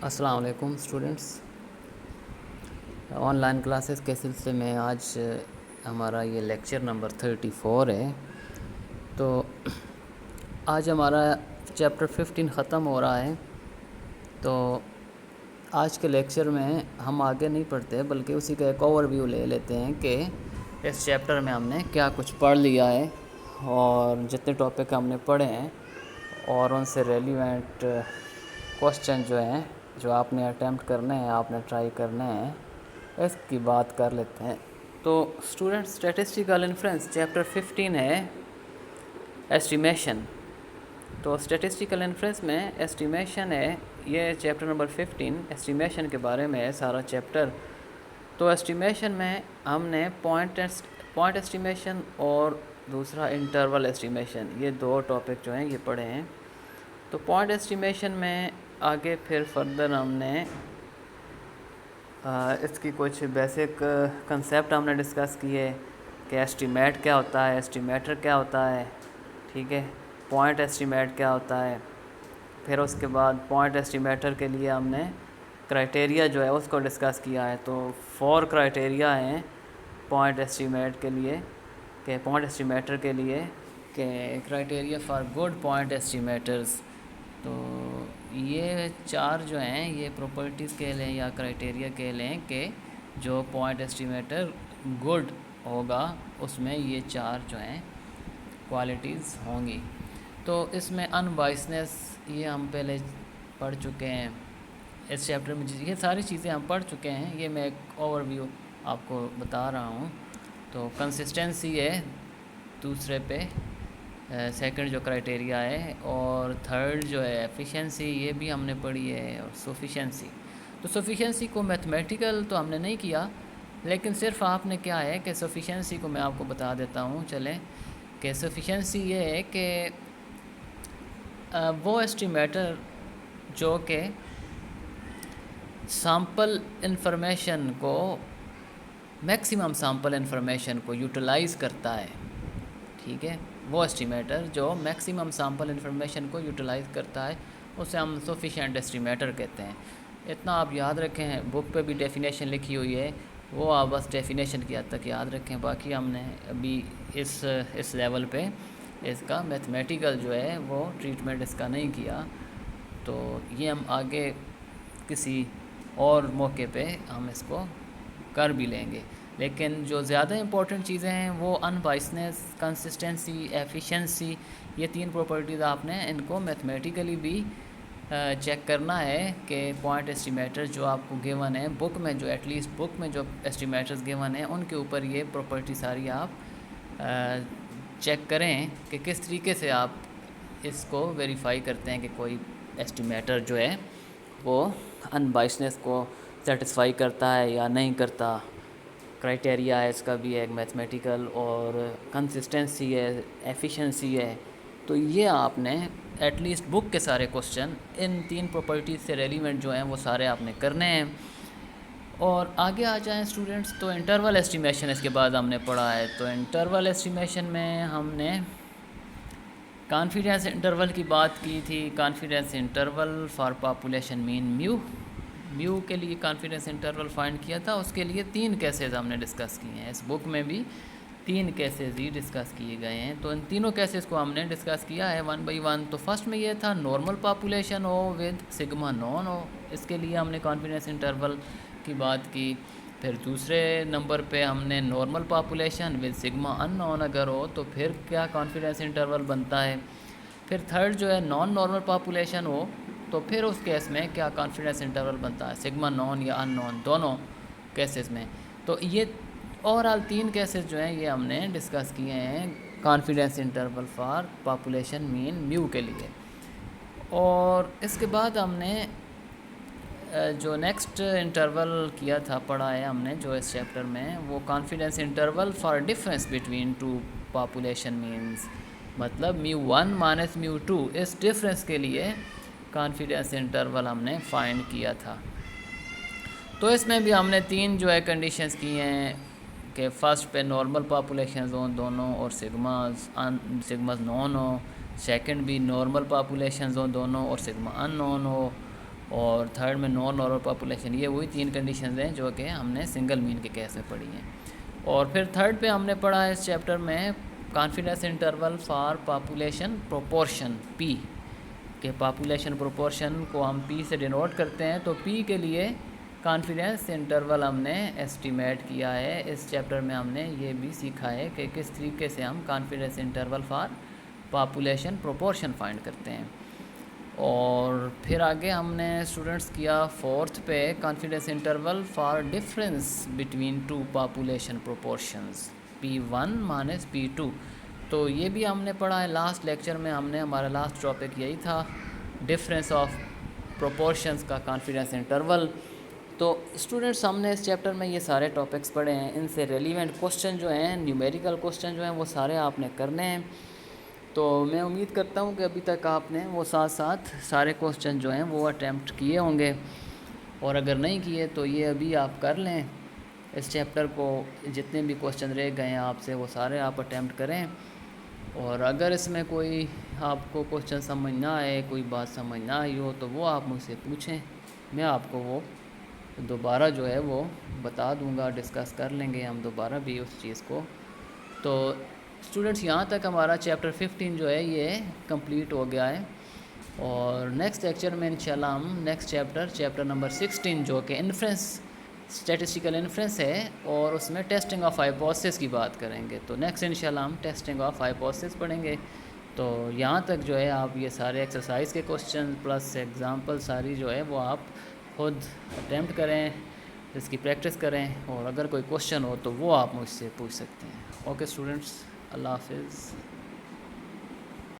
السلام علیکم students, on line classes کے سلسلے میں آج ہمارا یہ لیکچر نمبر 34 ہے۔ تو آج ہمارا چیپٹر 15 ختم ہو رہا ہے۔ تو آج کے لیکچر میں ہم آگے نہیں پڑھتے بلکہ اسی کا ایک اوور ویو لے لیتے ہیں کہ اس چیپٹر میں ہم نے کیا کچھ پڑھ لیا ہے اور جتنے ٹاپک ہم نے پڑھے ہیں اور ان سے ریلیونٹ کوسچن جو ہیں جو آپ نے اٹیمپٹ کرنے ہیں، آپ نے ٹرائی کرنے ہیں، اس کی بات کر لیتے ہیں۔ تو اسٹوڈنٹ اسٹیٹسٹیکل انفرنس چیپٹر 15 ہے ایسٹیمیشن۔ تو اسٹیٹسٹیکل انفرنس میں ایسٹیمیشن ہے، یہ چیپٹر نمبر 15 ایسٹیمیشن کے بارے میں ہے سارا چیپٹر۔ تو ایسٹیمیشن میں ہم نے پوائنٹ ایسٹیمیشن اور دوسرا انٹرول ایسٹیمیشن، یہ دو ٹاپک جو ہیں یہ پڑھے ہیں۔ تو پوائنٹ ایسٹیمیشن میں آگے پھر فردر ہم نے اس کی کچھ بیسک کنسیپٹ ہم نے ڈسکس کیے کہ ایسٹیمیٹ کیا ہوتا ہے، ایسٹیمیٹر کیا ہوتا ہے، ٹھیک ہے، پوائنٹ ایسٹیمیٹ کیا ہوتا ہے۔ پھر اس کے بعد پوائنٹ ایسٹیمیٹر کے لیے ہم نے کرائٹیریا جو ہے اس کو ڈسکس کیا ہے۔ تو 4 کرائٹیریا ہیں پوائنٹ ایسٹیمیٹ کے لیے، کہ پوائنٹ ایسٹیمیٹر کے لیے، کہ کرائٹیریا فار گڈ پوائنٹ ایسٹیمیٹرز۔ تو یہ 4 جو ہیں یہ پراپرٹیز کہہ لیں یا کرائٹیریا کہہ لیں کہ جو پوائنٹ ایسٹیمیٹر گڈ ہوگا اس میں یہ 4 جو ہیں کوالٹیز ہوں گی۔ تو اس میں ان بائسنس یہ ہم پہلے پڑھ چکے ہیں اس چیپٹر میں، یہ ساری چیزیں ہم پڑھ چکے ہیں، یہ میں ایک اوور ویو آپ کو بتا رہا ہوں۔ تو کنسسٹنسی ہے دوسرے پہ، سیکنڈ جو کرائٹیریا ہے، اور تھرڈ جو ہے ایفیشنسی، یہ بھی ہم نے پڑھی ہے، اور سفیشنسی۔ تو سفیشنسی کو میتھمیٹیکل تو ہم نے نہیں کیا، لیکن صرف آپ نے کیا ہے کہ سفیشنسی کو میں آپ کو بتا دیتا ہوں، چلیں، کہ سفیشنسی یہ ہے کہ وہ ایسٹیمیٹر جو کہ سیمپل انفارمیشن کو، میکسیمم سیمپل انفارمیشن کو یوٹیلائز کرتا ہے، ٹھیک ہے، وہ ایسٹیمیٹر جو میکسیمم سیمپل انفارمیشن کو یوٹیلائز کرتا ہے اسے ہم سفیشینٹ ایسٹیمیٹر کہتے ہیں۔ اتنا آپ یاد رکھیں، بک پہ بھی ڈیفینیشن لکھی ہوئی ہے، وہ آپ بس ڈیفینیشن کی حد تک یاد رکھیں، باقی ہم نے ابھی اس لیول پہ اس کا میتھمیٹیکل جو ہے وہ ٹریٹمنٹ اس کا نہیں کیا۔ تو یہ ہم آگے کسی اور موقع پہ ہم اس کو کر بھی لیں گے، لیکن جو زیادہ امپورٹنٹ چیزیں ہیں وہ ان بائسنس، کنسسٹنسی، ایفیشنسی، یہ 3 پراپرٹیز آپ نے ان کو میتھمیٹیکلی بھی چیک کرنا ہے کہ پوائنٹ ایسٹیمیٹر جو آپ کو گیون ہے بک میں، جو ایٹ لیسٹ بک میں جو ایسٹیمیٹرز گیون ہیں ان کے اوپر یہ پراپرٹی ساری آپ چیک کریں کہ کس طریقے سے آپ اس کو ویریفائی کرتے ہیں کہ کوئی ایسٹیمیٹر جو ہے وہ ان بائسنس کو سیٹسفائی کرتا ہے یا نہیں کرتا۔ کرائٹیریا ہے اس کا بھی ایک میتھمیٹیکل، اور کنسسٹنسی ہے، ایفیشنسی ہے۔ تو یہ آپ نے ایٹ لیسٹ بک کے سارے کوسچن ان 3 پراپرٹیز سے ریلیونٹ جو ہیں وہ سارے آپ نے کرنے ہیں۔ اور آگے آ جائیں اسٹوڈنٹس، تو انٹرول ایسٹیمیشن اس کے بعد ہم نے پڑھا ہے۔ تو انٹرول ایسٹیمیشن میں ہم نے کانفیڈنس انٹرول کی بات کی تھی، confidence interval for population mean mu کے لیے کانفیڈنس انٹرول فائنڈ کیا تھا، اس کے لیے 3 کیسز ہم نے ڈسکس کیے ہیں، اس بک میں بھی 3 کیسز ہی ڈسکس کیے گئے ہیں۔ تو ان تینوں کیسز کو ہم نے ڈسکس کیا ہے 1 بائی 1۔ تو فرسٹ میں یہ تھا نارمل پاپولیشن ہو ود سگما نون ہو، اس کے لیے ہم نے کانفیڈنس انٹرول کی بات کی۔ پھر دوسرے نمبر پہ ہم نے نارمل پاپولیشن ود سگما ان نون اگر ہو تو پھر کیا کانفیڈنس انٹرول بنتا ہے۔ پھر تھرڈ جو ہے نان نارمل پاپولیشن ہو تو پھر اس کیس میں کیا کانفیڈنس انٹرول بنتا ہے، سگما نون یا ان نون، دونوں کیسز میں۔ تو یہ اوورال 3 کیسز جو ہیں یہ ہم نے ڈسکس کیے ہیں confidence interval for population mean mu کے لیے۔ اور اس کے بعد ہم نے جو نیکسٹ انٹرول کیا تھا، پڑھا ہے ہم نے جو اس چیپٹر میں، وہ confidence interval for difference between 2 population means, مطلب میو 1 مائنس میو 2، اس ڈفرینس کے لیے کانفیڈنس انٹرول ہم نے فائنڈ کیا تھا۔ تو اس میں بھی ہم نے 3 جو ہے کنڈیشنز کی ہیں کہ فرسٹ پہ نارمل پاپولیشنز ہوں دونوں اور سگماز نون ہو، سیکنڈ بھی نارمل پاپولیشنز ہوں دونوں اور سگما ان نون ہو، اور تھرڈ میں نان نارمل پاپولیشن. یہ وہی 3 کنڈیشنز ہیں جو کہ ہم نے سنگل مین کے کیس میں پڑھی ہیں. اور پھر تھرڈ پہ ہم نے پڑھا ہے اس چیپٹر میں confidence interval for population proportion p, کہ پاپولیشن پروپورشن کو ہم پی سے ڈینوٹ کرتے ہیں. تو پی کے لیے کانفیڈنس انٹرول ہم نے ایسٹیمیٹ کیا ہے. اس چیپٹر میں ہم نے یہ بھی سیکھا ہے کہ کس طریقے سے ہم confidence interval for population proportion find کرتے ہیں. اور پھر آگے ہم نے اسٹوڈنٹس کیا فورتھ پہ confidence interval for difference between 2 population proportions P1 minus P2. تو یہ بھی ہم نے پڑھا ہے لاسٹ لیکچر میں. ہمارا لاسٹ ٹاپک یہی تھا ڈفرینس آف پروپورشنز کا کانفیڈنس انٹرول. تو اسٹوڈنٹس ہم نے اس چیپٹر میں یہ سارے ٹاپکس پڑھے ہیں. ان سے ریلیونٹ کوسچن جو ہیں نیومیریکل کوسچن جو ہیں وہ سارے آپ نے کرنے ہیں. تو میں امید کرتا ہوں کہ ابھی تک آپ نے وہ ساتھ سارے کوسچن جو ہیں وہ اٹیمپٹ کیے ہوں گے. اور اگر نہیں کیے تو یہ ابھی آپ کر لیں اس چیپٹر کو. جتنے بھی کوسچن رہ گئے ہیں آپ سے وہ سارے آپ اٹیمپٹ کریں. اور اگر اس میں کوئی آپ کو کوسچن سمجھ نہ آئے، کوئی بات سمجھ نہ آئی ہو تو وہ آپ مجھ سے پوچھیں. میں آپ کو وہ دوبارہ جو ہے وہ بتا دوں گا. ڈسکس کر لیں گے ہم دوبارہ بھی اس چیز کو. تو اسٹوڈنٹس یہاں تک ہمارا چیپٹر 15 جو ہے یہ کمپلیٹ ہو گیا ہے. اور نیکسٹ لیکچر میں انشاءاللہ ہم نیکسٹ چیپٹر نمبر 16 جو کہ انفرنس اسٹیٹسٹیکل انفرنس ہے اور اس میں ٹیسٹنگ آف ہائپوتھیسس کی بات کریں گے. تو نیکسٹ انشاءاللہ ہم ٹیسٹنگ آف ہائپوتھیسس پڑھیں گے. تو یہاں تک جو ہے آپ یہ سارے ایکسرسائز کے کوسچن پلس ایگزامپل ساری جو ہے وہ آپ خود اٹیمپٹ کریں، اس کی پریکٹس کریں. اور اگر کوئی کوسچن ہو تو وہ آپ مجھ سے پوچھ سکتے ہیں. اوکے اسٹوڈنٹس، اللہ حافظ.